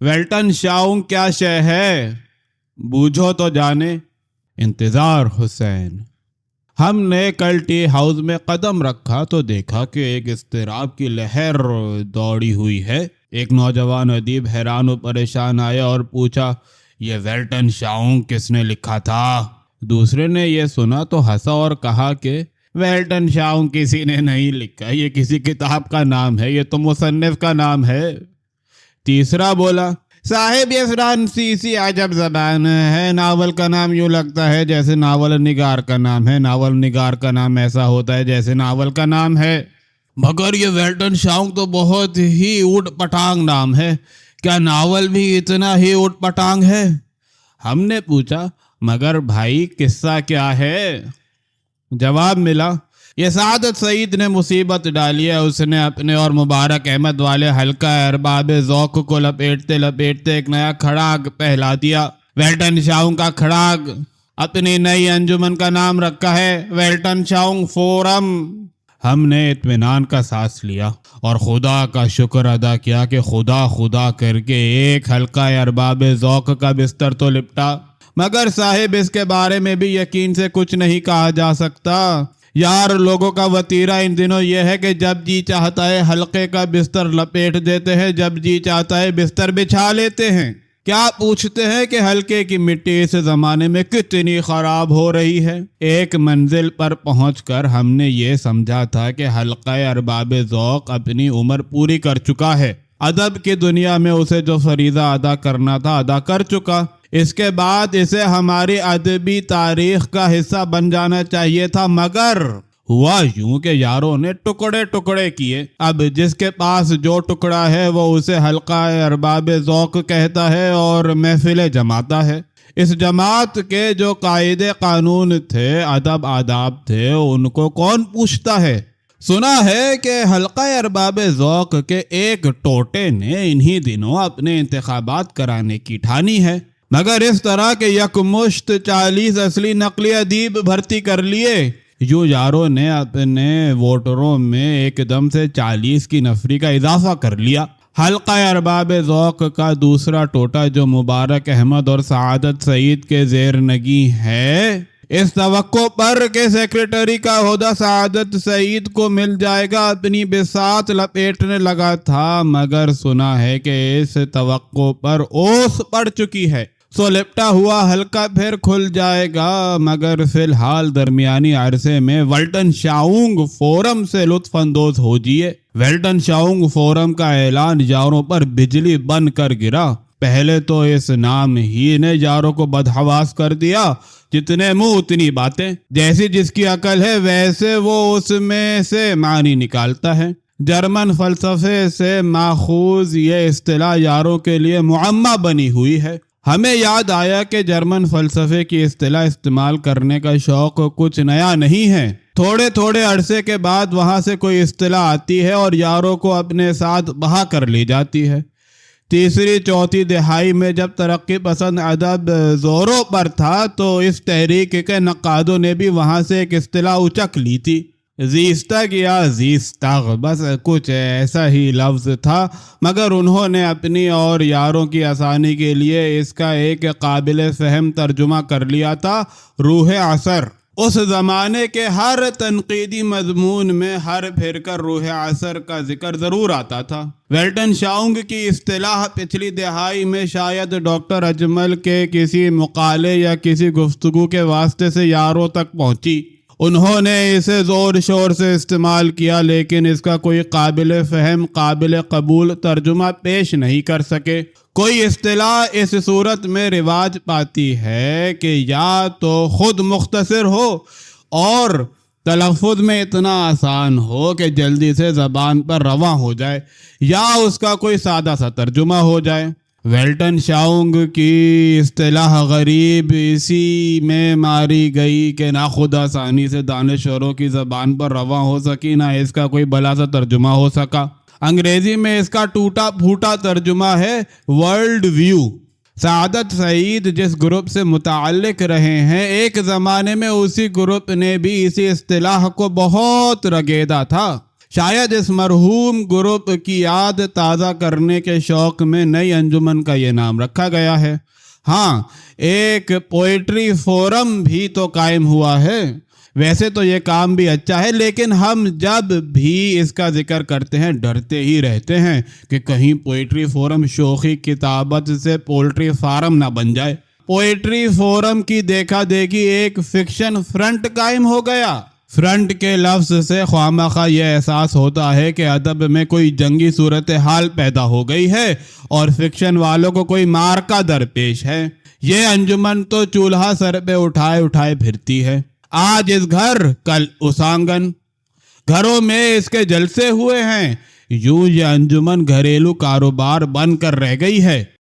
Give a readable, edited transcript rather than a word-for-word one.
वेल्टन शाउंग क्या शय है, बूझो तो जाने इंतजार हुसैन। हमने कल टी हाउस में कदम रखा तो देखा कि एक इस्तिराब की लहर दौड़ी हुई है। एक नौजवान अदीब हैरान और परेशान आया और पूछा, ये वेल्टन शाउंग किसने लिखा था? दूसरे ने यह सुना तो हंसा और कहा कि वेल्टन शाउंग किसी ने नहीं लिखा, ये किसी किताब का नाम है, ये तो मुसन्निफ का नाम है। तीसरा बोला, साहिब ये फ्रांसीसी अजब जबान है, नावल का नाम यूं लगता है जैसे नावल निगार का नाम है, नावल निगार का नाम ऐसा होता है जैसे नावल का नाम है। मगर ये वेल्टन शाउंग तो बहुत ही ऊट पटांग नाम है, क्या नावल भी इतना ही ऊट पटांग है? हमने पूछा, मगर भाई किस्सा क्या है? जवाब मिला, ये सादत सईद ने मुसीबत डाली है, उसने अपने और मुबारक अहमद वाले हल्का अरबाब ज़ौक़ को लपेटते लपेटते एक नया खड़ाग पहला दिया। वेल्टन शाउंग का खड़ाग अपनी नई अंजुमन का नाम रखा है वेल्टन शाउंग फोरम। हमने इत्मीनान का सांस लिया और खुदा का शुक्र अदा किया कि खुदा खुदा करके एक हल्का अरबाब ज़ौक़ का बिस्तर तो लिपटा। मगर साहिब इसके बारे में भी यकीन से कुछ नहीं कहा जा सकता यार। लोगों का वतीरा इन दिनों यह है कि जब जी चाहता है हल्के का बिस्तर लपेट देते हैं, जब जी चाहता है बिस्तर बिछा लेते हैं। क्या पूछते हैं कि हल्के की मिट्टी इस जमाने में कितनी खराब हो रही है। एक मंजिल पर पहुंचकर हमने ये समझा था कि हल्का अरबाब ज़ौक़ अपनी उम्र पूरी कर चुका है, अदब की दुनिया में उसे जो फरीज़ा अदा करना था अदा कर चुका। इसके बाद इसे हमारी अदबी तारीख का हिस्सा बन जाना चाहिए था, मगर हुआ यूं कि यारों ने टुकड़े टुकड़े किए। अब जिसके पास जो टुकड़ा है वो उसे हल्का अरबाब ज़ौक़ कहता है और महफिलें जमाता है। इस जमात के जो कायदे कानून थे, अदब आदाब थे, उनको कौन पूछता है? सुना है कि हल्का अरबाब ज़ौक़ के एक टोटे ने इन्हीं दिनों अपने इंतखाबात कराने की ठानी है, मगर इस तरह के यकमुश्त 40 असली नकली अदीब भर्ती कर लिए। यूं यारों ने अपने वोटरों में एकदम से 40 की नफरी का इजाफा कर लिया। हल्का अरबाब ज़ौक़ का दूसरा टोटा जो मुबारक अहमद और सआदत सईद के ज़ेर नगी है, इस तवक्को पर के सेक्रेटरी का ओहदा सआदत सईद को मिल जाएगा, अपनी बिसात लपेटने लगा था। मगर सुना है कि इस तवक्को पर ओस पड़ चुकी है, सो लिपटा हुआ हल्का फिर खुल जाएगा। मगर फिलहाल दरमियानी अरसे में वेल्टन शाउंग फोरम से लुत्फ अंदोज हो जिए। वेल्टन शाउंग फोरम का ऐलान यारों पर बिजली बन कर गिरा। पहले तो इस नाम ही ने यारों को बदहवास कर दिया, जितने मुंह उतनी बातें, जैसी जिसकी अकल है वैसे वो उसमें से मानी निकालता है। जर्मन फलसफे से माखूज ये इस्तिलाह यारों के लिए मुअम्मा बनी हुई है। हमें याद आया कि जर्मन फलसफे की इस्तिलाह इस्तेमाल करने का शौक कुछ नया नहीं है। थोड़े थोड़े अरसे के बाद वहां से कोई इस्तिलाह आती है और यारों को अपने साथ बहा कर ले जाती है। तीसरी चौथी दिहाई में जब तरक्की पसंद अदब जोरों पर था तो इस तहरीक के नक्कादों ने भी वहां से एक इस्तिलाह उचक ली थी, ज़ीस्तग या ज़ीस्तग, बस कुछ ऐसा ही लफ्ज़ था। मगर उन्होंने अपनी और यारों की आसानी के लिए इसका एक काबिल फ़हम तर्जुमा कर लिया था, रूह असर। उस ज़माने के हर तनकीदी मजमून में हर फिर कर रूह असर का जिक्र ज़रूर आता था। वेल्टन शाउंग की इस्तिलाह पिछली दिहाई में शायद डॉक्टर अजमल के किसी मुकाले या किसी गुफ्तगू के वास्ते से यारों तक पहुंची। उन्होंने इसे ज़ोर शोर से इस्तेमाल किया, लेकिन इसका कोई काबिल फ़हम काबिल कबूल तर्जुमा पेश नहीं कर सके। कोई इस्तिलाह इस सूरत में रिवाज पाती है कि या तो खुद मुख्तसर हो और तलफ़ुज़ में इतना आसान हो कि जल्दी से ज़बान पर रवां हो जाए, या उसका कोई सादा सा तर्जुमा हो जाए। वेल्टन शाउंग की इस्तिलाह गरीब इसी में मारी गई कि ना खुद आसानी से दानिशवरों की ज़बान पर रवां हो सकी, ना इसका कोई भला सा तर्जुमा हो सका। अंग्रेजी में इसका टूटा फूटा तर्जुमा है वर्ल्ड व्यू। सआदत सईद जिस ग्रुप से मुताल्लिक रहे हैं, एक ज़माने में उसी ग्रुप ने भी इसी इस्तिलाह को बहुत रगेदा था। شاید اس مرحوم گروپ کی یاد تازہ کرنے کے شوق میں نئی انجمن کا یہ نام رکھا گیا ہے۔ ہاں، ایک پوئٹری فورم بھی تو قائم ہوا ہے۔ ویسے تو یہ کام بھی اچھا ہے، لیکن ہم جب بھی اس کا ذکر کرتے ہیں ڈرتے ہی رہتے ہیں کہ کہیں پوئٹری فورم شوخی کتابت سے پولٹری فارم نہ بن جائے۔ پوئٹری فورم کی دیکھا دیکھی ایک فکشن فرنٹ قائم ہو گیا۔ فرنٹ کے لفظ سے خوامخواہ یہ احساس ہوتا ہے کہ ادب میں کوئی جنگی صورتحال پیدا ہو گئی ہے اور فکشن والوں کو کوئی معرکہ درپیش ہے۔ یہ انجمن تو چولہا سر پہ اٹھائے اٹھائے پھرتی ہے۔ آج اس گھر، کل اس آنگن، گھروں میں اس کے جلسے ہوئے ہیں۔ یوں یہ انجمن گھریلو کاروبار بن کر رہ گئی ہے۔